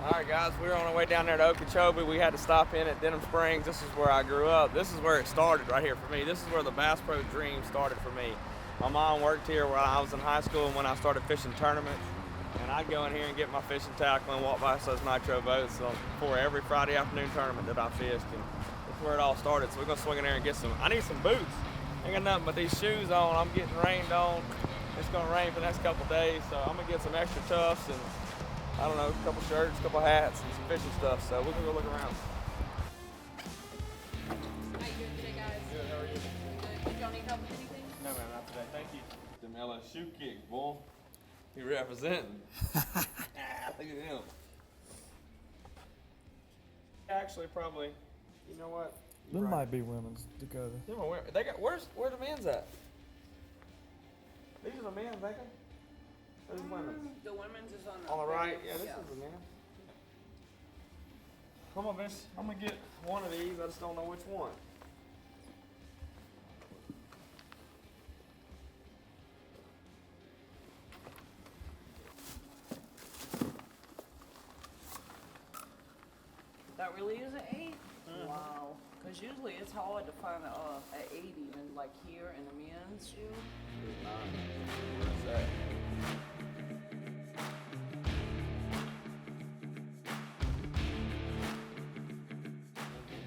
All right, guys, we were on our way down there to Okeechobee. We had to stop in at Denham Springs. This is where I grew up. This is where it started right here for me. This is where the Bass Pro dream started for me. My mom worked here when I was in high school and when I started fishing tournaments. And I'd go in here and get my fishing tackle and walk by those nitro boats for every Friday afternoon tournament that I fished. And that's where it all started. So we're gonna swing in there and get some. I need some boots. I ain't got nothing but these shoes on. I'm getting rained on. It's gonna rain for the next couple days, so I'm gonna get some extra tufts and I don't know, a couple shirts, a couple hats, and some fishing stuff. So we're gonna go look around. How you doing today, guys? Good. How are you? Good. Y'all need help with anything? No, man, not today. Thank you. Them LSU kicks, boy. He representing. Look at him. Actually, probably. You know what? There might be women's Dakota. They got where the men's at? These are the men's, ain't they? Where's the women's? The women's is on On the right? Yeah, this is the men's. I'm gonna get one of these. I just don't know which one. That really is an 8? Wow. Because usually it's hard to find an 8 even, like here in the men's shoe. Where's that?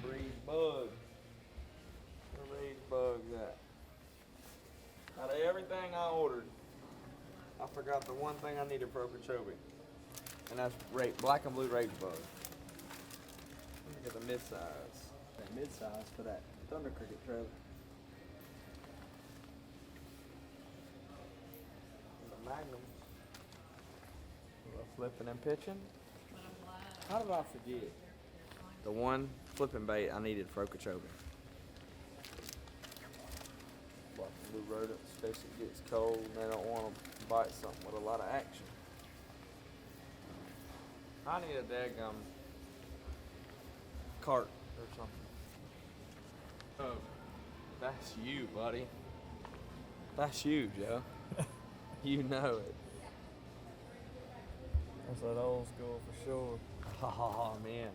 Breed bug. Where these bugs at? Out of everything I ordered, I forgot the one thing I needed for Okeechobee. And that's black and blue rage bug. Let me get the mid-size. That mid-size for that Thunder Cricket trailer. And the Magnum. Flipping and pitching. How did I forget? The one flipping bait I needed for Okeechobee. Black and blue rodents, in case it gets cold and they don't want to bite something with a lot of action. I need a daggum cart or something. Oh, that's you, buddy. That's you, Joe. You know it. That's that old school for sure. Oh, man.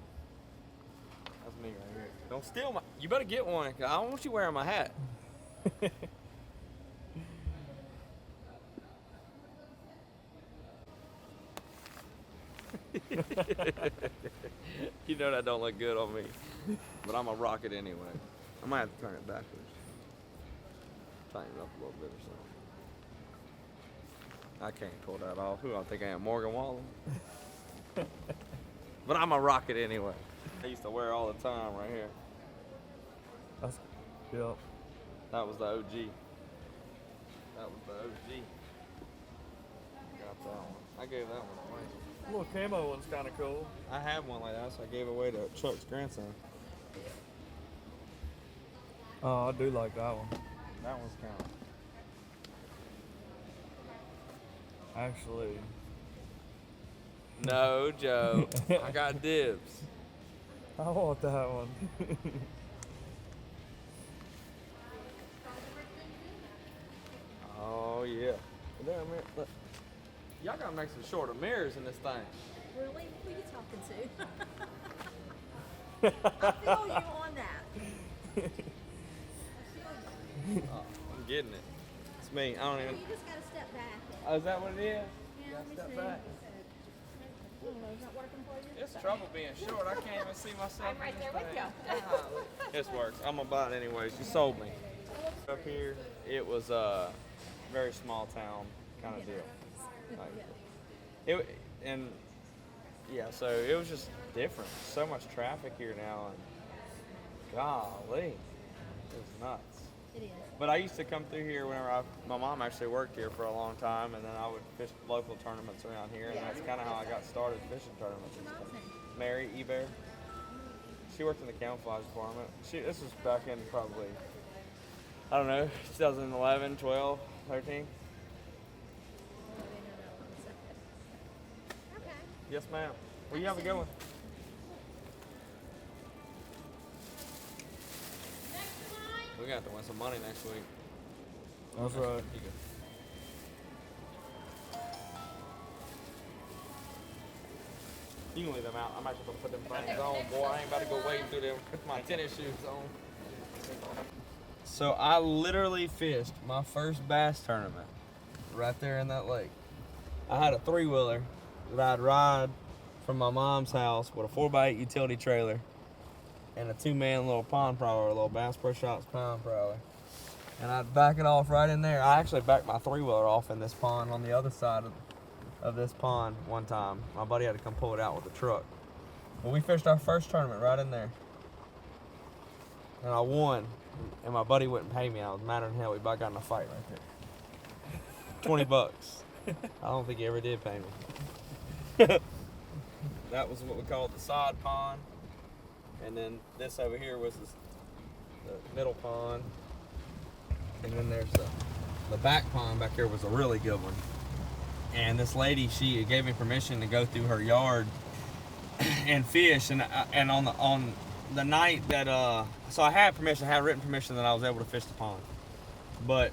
That's me right here. Don't steal my... You better get one, 'cause I don't want you wearing my hat. You know that don't look good on me. But I'm gonna rock it anyway. I might have to turn it backwards. Tighten it up a little bit or something. I can't pull that off. Who do I think I am, Morgan Wallen? But I'm gonna rock it anyway. I used to wear it all the time right here. That's, yep. That was the OG. That was the OG. Got that one. I gave that one away. The little camo one's kind of cool. I have one like that, so I gave it away to Chuck's grandson. Oh, I do like that one. That one's kind of... Actually. No, Joe. I got dibs. I want that one. Oh, yeah. There, look. Y'all gotta make some shorter mirrors in this thing. Really? Who are you talking to? I feel you on that. Oh, I'm getting it. It's me. I don't even... You just gotta step back. Oh, is that what it is? Yeah, let me Step see. back. I don't know, is that working for you? It's trouble being short. I can't even see myself. I'm right in this there with thing. you. Golly. This works. I'm gonna buy it anyways. You sold me. Up here, it was a very small town kind of deal. Like, and yeah, so it was just different. So much traffic here now, and golly, it's nuts. It is. But I used to come through here whenever my mom actually worked here for a long time, and then I would fish local tournaments around here, and that's kind of how I got started fishing tournaments. And stuff. Mary Eber. She worked in the camouflage department. This was back in probably, I don't know, 2011, 12, 13. Okay. Yes, ma'am. Well, you have a good one. We're gonna have to win some money next week. That's right. You go. You can leave them out. I'm actually gonna put them things on, boy. I ain't about to go wading through them. Put my tennis shoes on. So I literally fished my first bass tournament right there in that lake. I had a 3-wheeler that I'd ride from my mom's house with a 4x8 utility trailer and a 2-man little pond prowler, a little Bass Pro Shops pond prowler. And I'd back it off right in there. I actually backed my 3-wheeler off in this pond on the other side of this pond one time. My buddy had to come pull it out with the truck. Well, we fished our first tournament right in there. And I won. And my buddy wouldn't pay me. I was madder than hell. We about got in a fight right there. 20 bucks. I don't think he ever did pay me. That was what we called the sod pond. And then this over here was the middle pond. And then there's the back pond back here was a really good one. And this lady, she gave me permission to go through her yard and fish. And on the night that so I had permission, I had written permission that I was able to fish the pond. But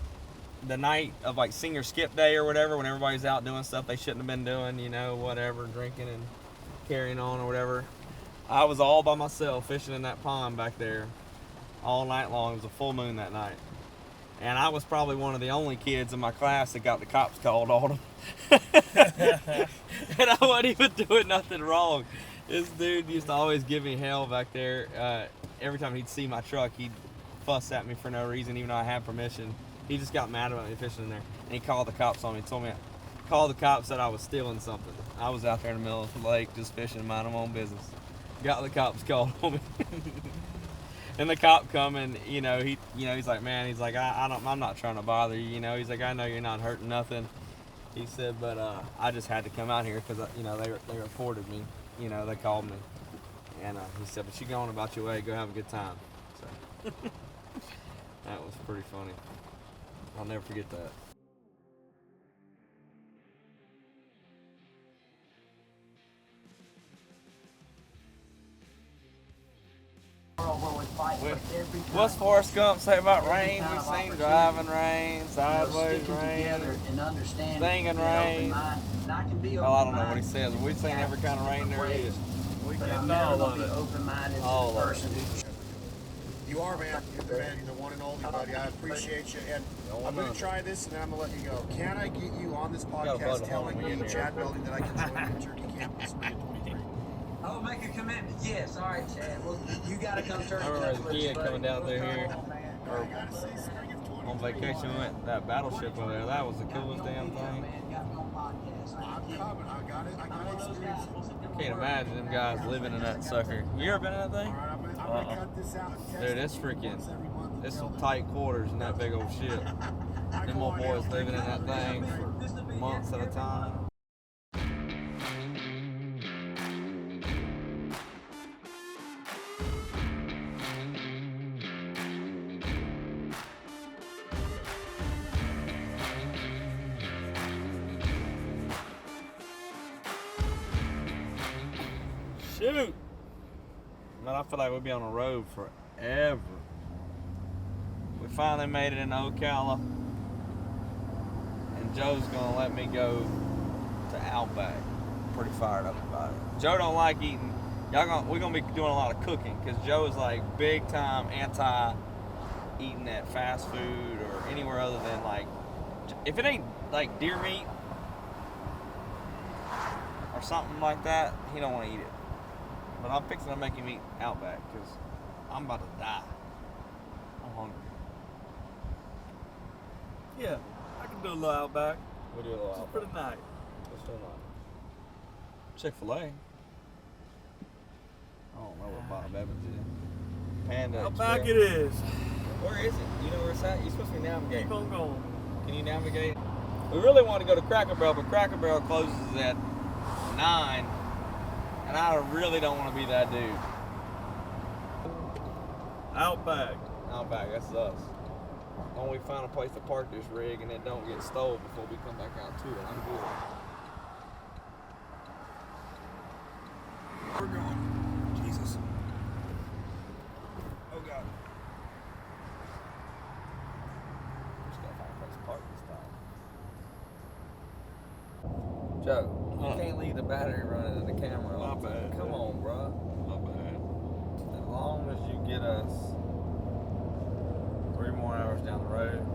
the night of like senior skip day or whatever, when everybody's out doing stuff they shouldn't have been doing, you know, whatever, drinking and carrying on or whatever, I was all by myself fishing in that pond back there all night long. It was a full moon that night. And I was probably one of the only kids in my class that got the cops called on them. And I wasn't even doing nothing wrong. This dude used to always give me hell back there. Every time he'd see my truck, he'd fuss at me for no reason, even though I had permission. He just got mad about me fishing in there. And he called the cops on me. He told me, called the cops that I was stealing something. I was out there in the middle of the lake just fishing, minding my own business. Got the cops called on me. And the cop come and, you know, he's like, man, he's like, I'm not trying to bother you, you know. He's like, I know you're not hurting nothing. He said, but I just had to come out here because, you know, they reported me. You know, they called me. And he said, but you go on about your way, go have a good time. So that was pretty funny. I'll never forget that. What's Forrest Gump say about rain? We've seen driving rain, sideways rain, stinging rain. Oh, I don't know what he says, but we've seen every kind of rain there is. We can all of it. All of it. You are, man. You're the man. You're the one and only, buddy. I appreciate you. And I'm going to try this, and then I'm going to let you go. Can I get you on this podcast telling me, Chad Belding, that I can join you in Turkey Camp this May 23? I'll make a commitment. Yes. All right, Chad. Well, you got to come turkey. I remember as a kid coming down through here, or on vacation, we went that battleship over there. That was the coolest damn thing. I'm coming. I got it. I got to experience it. Can't imagine them guys living in that sucker. You ever been in that thing? All right, I'm going to cut this out. And test Dude, it's it freaking, once every month. it's some tight quarters in that big old ship. Them old boys living in that thing for months at a time. Shoot! Man, I feel like we'll be on the road forever. We finally made it in Ocala, and Joe's gonna let me go to Outback. Pretty fired up about it. Joe don't like eating. We're gonna be doing a lot of cooking because Joe is like big time anti eating at fast food or anywhere other than like, if it ain't like deer meat or something like that, he don't want to eat it. But I'm fixing to make him eat Outback because I'm about to die. I'm hungry. Yeah, I can do a little Outback. We'll do a little Just Outback. for the night. Let's do a lot. Chick-fil-A. I don't know what Bob Evans is. Panda Outback Express. it is. Where is it? You know where it's at? You're supposed to be navigating. Keep on going. Can you navigate? We really want to go to Cracker Barrel, but Cracker Barrel closes at 9. And I really don't want to be that dude. Outback. Outback, that's us. When we find a place to park this rig and it don't get stole before we come back out to it, I'm good. We're going. Jesus. Oh God. Just gotta find a place to park this time. Joe, can't leave the battery running in the camera. My bad. Come on, bro. My bad. As long as you get us 3 more hours down the road,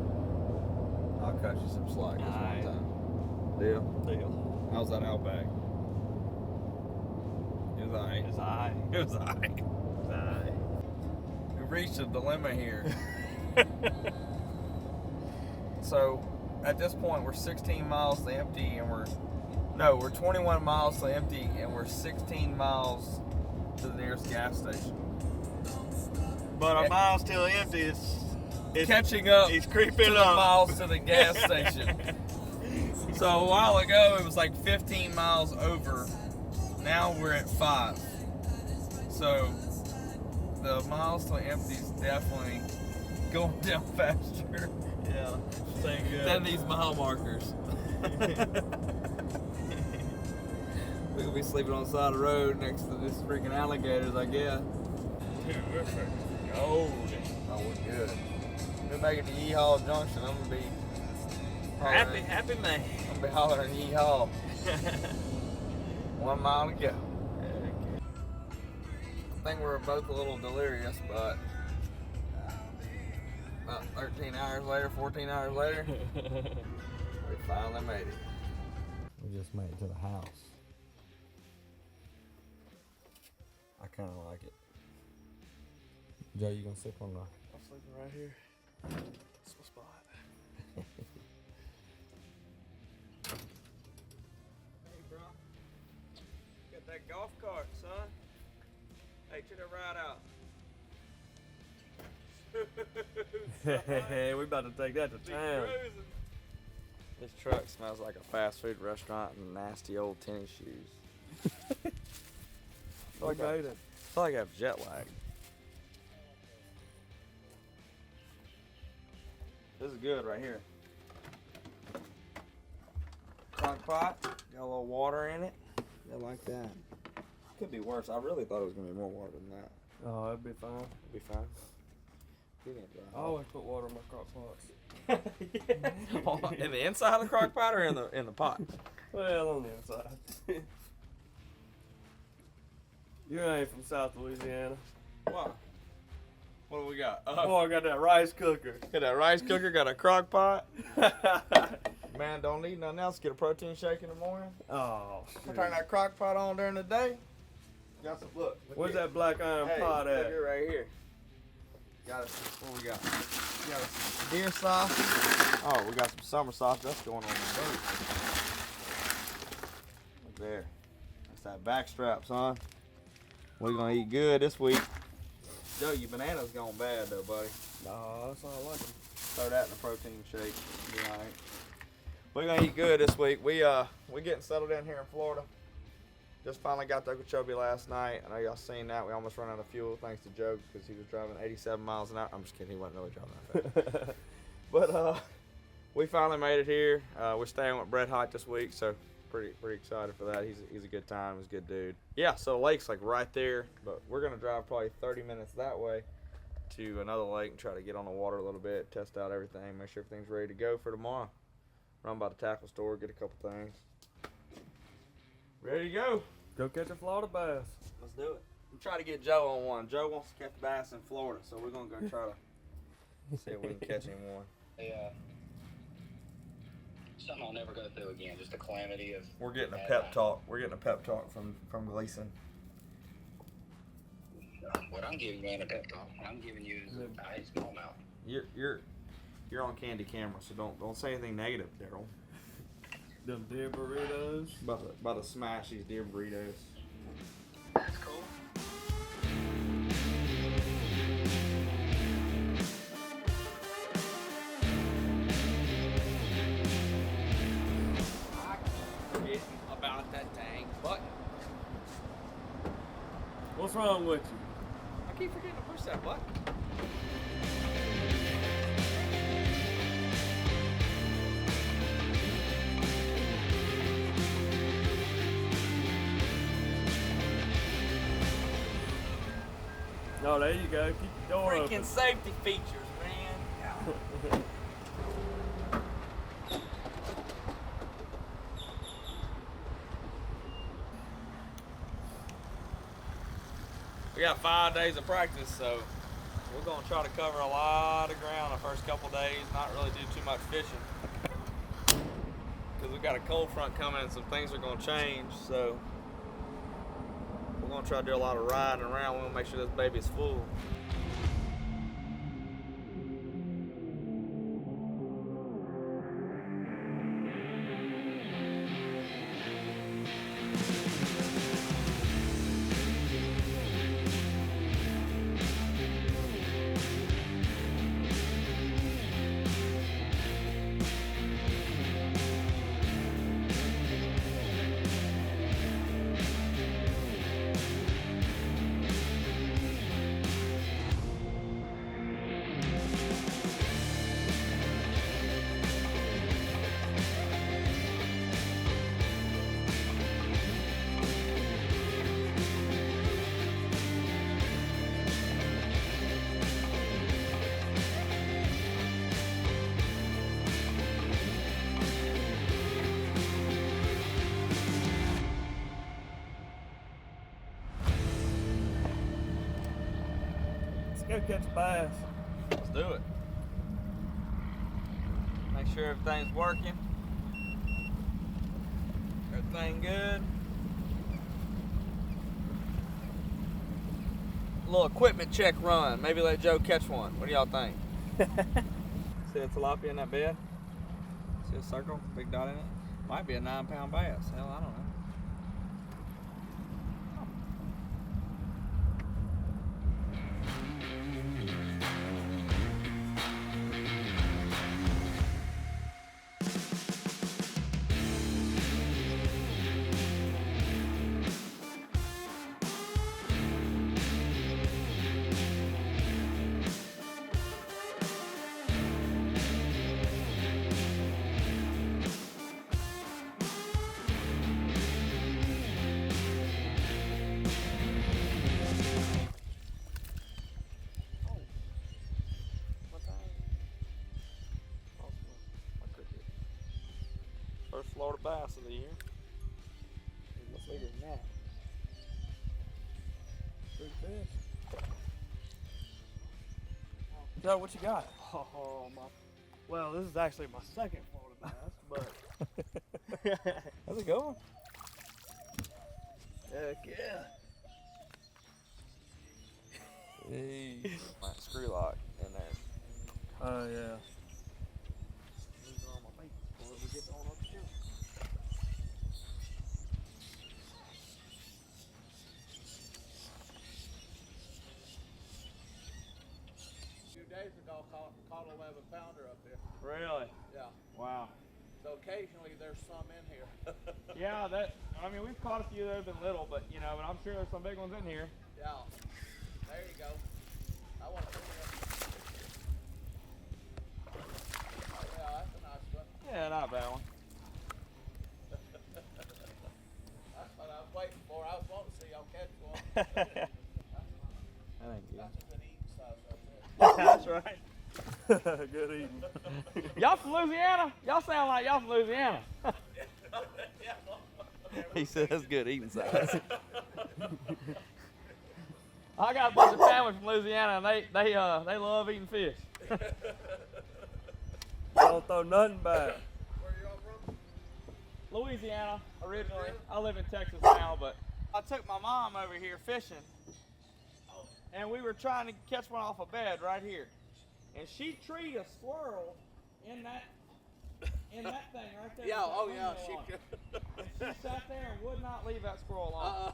I'll cut you some slack this Alright. one time. Deal? Deal. How's that Outback? It was alright. It's alright. It was alright. It's alright. We reached a dilemma here. So, at this point, we're 16 miles to empty, and we're 21 miles to empty, and we're 16 miles to the nearest gas station. But our miles till empty, it's Catching up It's to creeping the up. miles to the gas station. So a while ago, it was like 15 miles over. Now we're at 5. So the miles to empty is definitely going down faster Yeah, staying good. than these mile markers. We could be sleeping on the side of the road next to this freaking alligators, I guess. Dude, we're freaking golden. Oh, we're good. We're back at the Yeehaw Junction. I'm gonna be hollering, Happy man. I'm gonna be hollering Yeehaw. 1 mile to go. I think we're both a little delirious, but about 13 hours later, 14 hours later, we finally made it. We just made it to the house. I kind of like it. Joe, you gonna sleep on the... I'm sleeping right here. That's my spot. Hey, bro. Got that golf cart, son. Hey, check that ride out. Hey, we about to take that to town. This truck smells like a fast food restaurant and nasty old tennis shoes. I We made it. feel like I have jet lag. This is good right here. Crock pot, got a little water in it. I like that. Could be worse. I really thought it was gonna be more water than that. Oh, that'd be fine. It'd be fine. It ain't dry. I always put water in my crock pots. In the inside of the crock pot or in the pot? Well, on the inside. You ain't from South Louisiana. What? What do we got? Oh, I got that rice cooker. Got that rice cooker, got a crock pot. Man, don't need nothing else. Get a protein shake in the morning. Oh, Turn shit. that crock pot on during the day. Got some, look Where's here. that black iron Hey, pot look at? here, right here. Got us. What we got? We got some deer sauce. Oh, we got some summer sauce. That's going on the boat. Look there. That's that backstrap, son. We're gonna eat good this week. Joe, your banana's gone bad though, buddy. No, that's all I like 'em. Throw that in a protein shake. Be alright. We're gonna eat good this week. We're getting settled in here in Florida. Just finally got to Okeechobee last night. I know y'all seen that. We almost ran out of fuel thanks to Joe because he was driving 87 miles an hour. I'm just kidding. He wasn't really driving that fast. But we finally made it here. We're staying with Brett Hot this week, so pretty excited for that. He's a good time. He's a good dude. Yeah, so the lake's like right there, but we're gonna drive probably 30 minutes that way to another lake and try to get on the water a little bit, test out everything, make sure everything's ready to go for tomorrow. Run by the tackle store, get a couple things. Ready to go. Go catch a Florida bass. Let's do it. We'll try to get Joe on one. Joe wants to catch bass in Florida, so we're gonna go try to see if we can catch him one. Something I'll never go through again. Just a calamity of. We're getting a pep talk. We're getting a pep talk from Gleason. What I'm giving you ain't a pep talk. What I'm giving you is a smallmouth. You're on candy camera, so don't say anything negative, Daryl. Them deer burritos. About to smash these deer burritos. That's cool. Forgetting about that dang button. What's wrong with you? I keep forgetting to push that button. Oh, there you go. Keep the door Freaking open. safety features, man. We got 5 days of practice, so we're gonna try to cover a lot of ground the first couple days, not really do too much fishing. Because we've got a cold front coming and some things are gonna change, so we're gonna try to do a lot of riding around. We wanna make sure this baby's full. Go catch bass. Let's do it. Make sure everything's working. Everything good. A little equipment check run. Maybe let Joe catch one. What do y'all think? See a tilapia in that bed? See a circle? Big dot in it? Might be a 9-pound bass. Hell, I don't know. First Florida bass of the year. What's bigger than that? Big fish. Joe, what you got? Oh, well, this is actually my second Florida bass, but How's it going? heck yeah. Hey, screw lock in there. Oh yeah. Days ago, caught 11-pounder up here. Really? Yeah. Wow. So occasionally there's some in here. Yeah, I mean, we've caught a few that have been little, but I'm sure there's some big ones in here. Yeah. There you go. I want to see it. Oh yeah, that's a nice one. Yeah, not a bad one. That's what I was waiting for. I was wanting to see y'all catch one. Thank you. That's a good eating size right there. That's right. Good eating. Y'all from Louisiana? Y'all sound like y'all from Louisiana. He said that's good eating size. I got a bunch of family from Louisiana, and they love eating fish. Don't throw nothing back. Where you all from? Louisiana originally. I live in Texas now, but I took my mom over here fishing, and we were trying to catch one off a bed right here, and she treed a squirrel in that thing right there. Yeah, with that oh yeah. windmill on it. And she sat there and would not leave that squirrel alone. Uh-uh.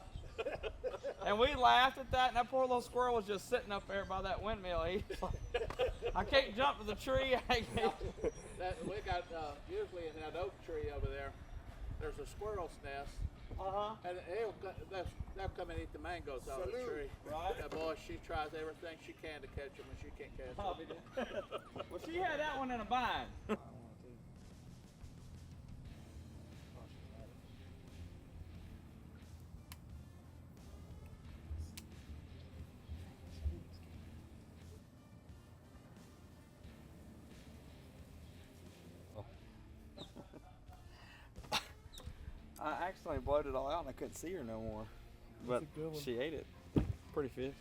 And we laughed at that, and that poor little squirrel was just sitting up there by that windmill. He was like, I can't jump to the tree. I can't. We got usually in that oak tree over there. There's a squirrel's nest, and they'll come and eat the mangoes out of the tree. Right. Yeah, boy, she tries everything she can to catch them, and she can't catch them. Probably did. Well, she had that one in a bind. I accidentally blowed it all out and I couldn't see her no more. But a good one. she ate it. Pretty fish.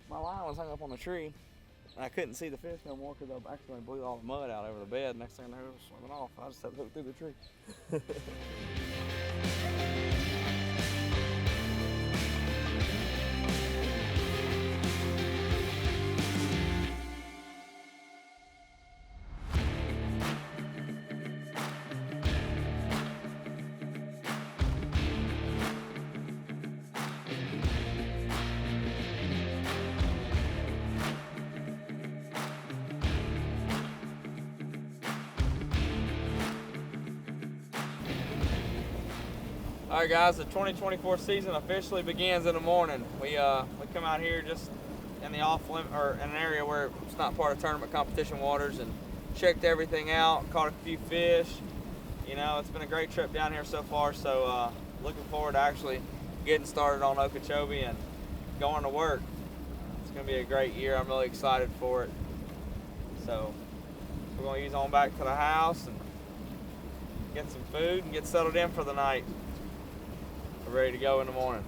My line was hung up on the tree. I couldn't see the fish no more because I actually blew all the mud out over the bed. Next thing I know, it was swimming off. I just had to hook through the tree. All right, guys, the 2024 season officially begins in the morning. We come out here just in the off limit or in an area where it's not part of tournament competition waters and checked everything out, caught a few fish. You know, it's been a great trip down here so far. So looking forward to actually getting started on Okeechobee and going to work. It's gonna be a great year. I'm really excited for it. So we're gonna ease on back to the house and get some food and get settled in for the night. We're ready to go in the morning.